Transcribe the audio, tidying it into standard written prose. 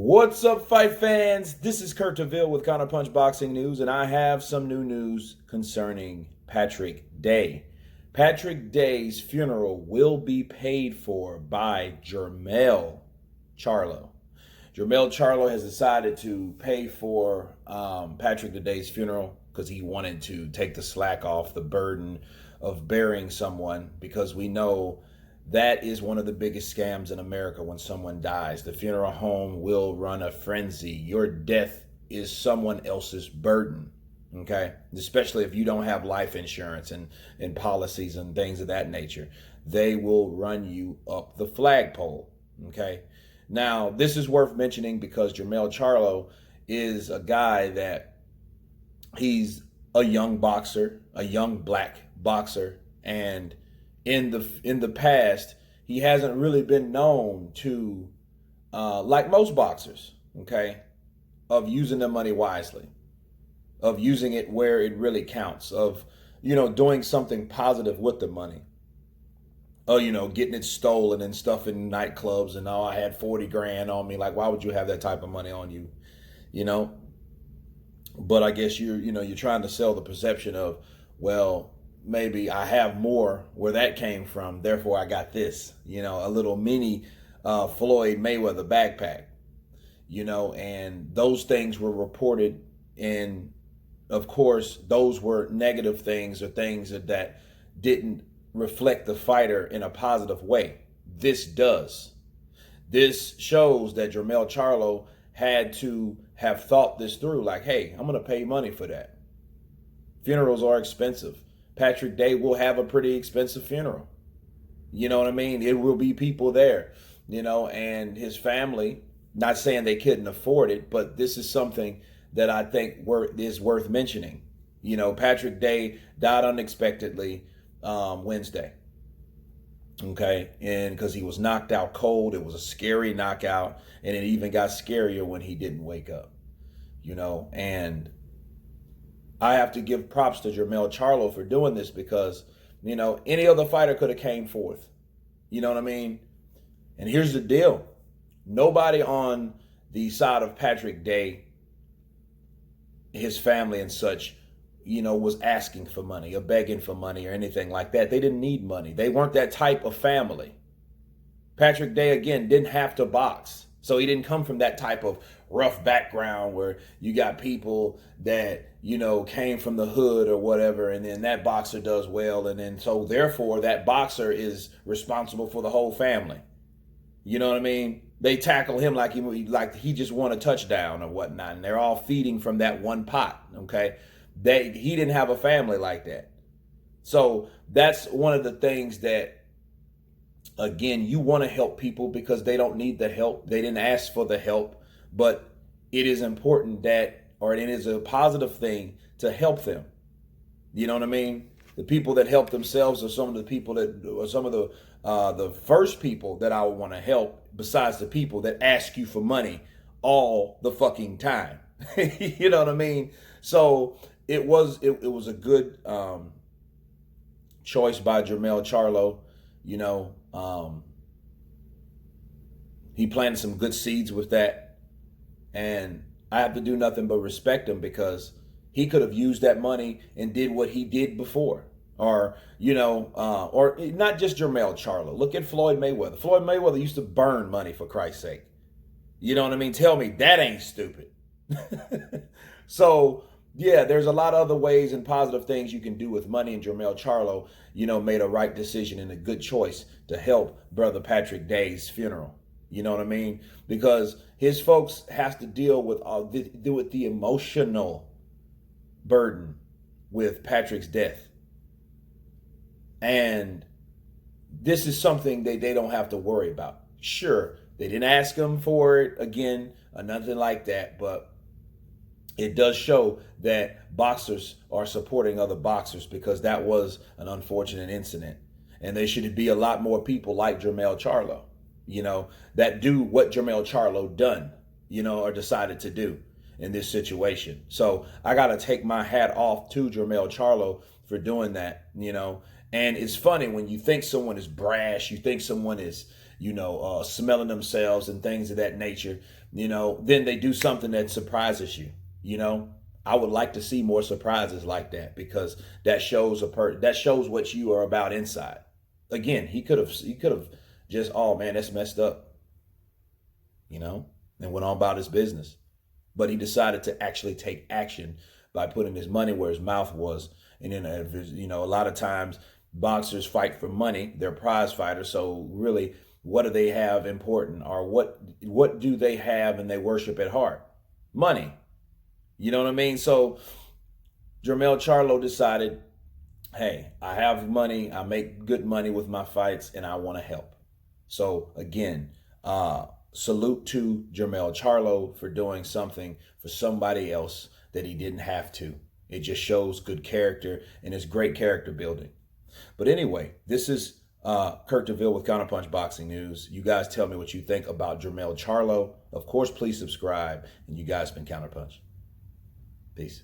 What's up, fight fans? This is Kurt DeVille with Counterpunch Boxing News, and I have some new news concerning Patrick Day. Patrick Day's funeral will be paid for by Jermell Charlo. Jermell Charlo has decided to pay for Patrick Day's funeral because he wanted to take the slack off the burden of burying someone, because we know that is one of the biggest scams in America. When someone dies, the funeral home will run a frenzy. Your death is someone else's burden, okay? Especially if you don't have life insurance and policies and things of that nature. They will run you up the flagpole, okay? Now, this is worth mentioning because Jermell Charlo is a guy that he's a young boxer, a young black boxer, and in the past, he hasn't really been known to, like most boxers, okay, of using the money wisely, of using it where it really counts, of, doing something positive with the money. Oh, getting it stolen and stuff in nightclubs and, I had 40 grand on me. Like, why would you have that type of money on you? But I guess you're trying to sell the perception of, well, maybe I have more where that came from, therefore I got this, a little mini Floyd Mayweather backpack, and those things were reported, and of course those were negative things, or things that didn't reflect the fighter in a positive way. This does. This shows that Jermell Charlo had to have thought this through, like, hey, I'm going to pay money for that. Funerals are expensive. Patrick Day will have a pretty expensive funeral. You know what I mean? It will be people there, and his family, not saying they couldn't afford it, but this is something that I think is worth mentioning. Patrick Day died unexpectedly Wednesday. Okay. And because he was knocked out cold, it was a scary knockout, and it even got scarier when he didn't wake up, and I have to give props to Jermell Charlo for doing this, because, any other fighter could have came forth. You know what I mean? And here's the deal. Nobody on the side of Patrick Day, his family and such, was asking for money or begging for money or anything like that. They didn't need money. They weren't that type of family. Patrick Day, again, didn't have to box. So he didn't come from that type of rough background where you got people that, came from the hood or whatever, and then that boxer does well, and then so therefore that boxer is responsible for the whole family. You know what I mean? They tackle him like he just won a touchdown or whatnot, and they're all feeding from that one pot, okay? He didn't have a family like that. So that's one of the things that, again, you want to help people because they don't need the help. They didn't ask for the help, but it is important that, or it is a positive thing to help them. You know what I mean? The people that help themselves are some of the people the first people that I would want to help, besides the people that ask you for money all the fucking time. You know what I mean? So it was a good choice by Jermell Charlo. He planted some good seeds with that, and I have to do nothing but respect him, because he could have used that money and did what he did before. Or, or not just Jermell Charlo. Look at Floyd Mayweather. Floyd Mayweather used to burn money, for Christ's sake. You know what I mean? Tell me that ain't stupid. So, yeah, there's a lot of other ways and positive things you can do with money, and Jermell Charlo, made a right decision and a good choice to help brother Patrick Day's funeral. You know what I mean? Because his folks have to deal with the emotional burden with Patrick's death. And this is something they don't have to worry about. Sure, they didn't ask him for it again or nothing like that, but it does show that boxers are supporting other boxers, because that was an unfortunate incident. And there should be a lot more people like Jermell Charlo, that do what Jermell Charlo done, or decided to do in this situation. So I got to take my hat off to Jermell Charlo for doing that, And it's funny when you think someone is brash, you think someone is smelling themselves and things of that nature, then they do something that surprises you. I would like to see more surprises like that, because that shows that shows what you are about inside. Again, he could have just, oh man, that's messed up, and went on about his business. But he decided to actually take action by putting his money where his mouth was. And then, a lot of times boxers fight for money. They're prize fighters. So really, what do they have important? Or what do they have and they worship at heart? Money. You know what I mean? So Jermell Charlo decided, hey, I have money. I make good money with my fights, and I want to help. So again, salute to Jermell Charlo for doing something for somebody else that he didn't have to. It just shows good character, and it's great character building. But anyway, this is Kirk DeVille with Counterpunch Boxing News. You guys tell me what you think about Jermell Charlo. Of course, please subscribe, and you guys been Counterpunch. Peace.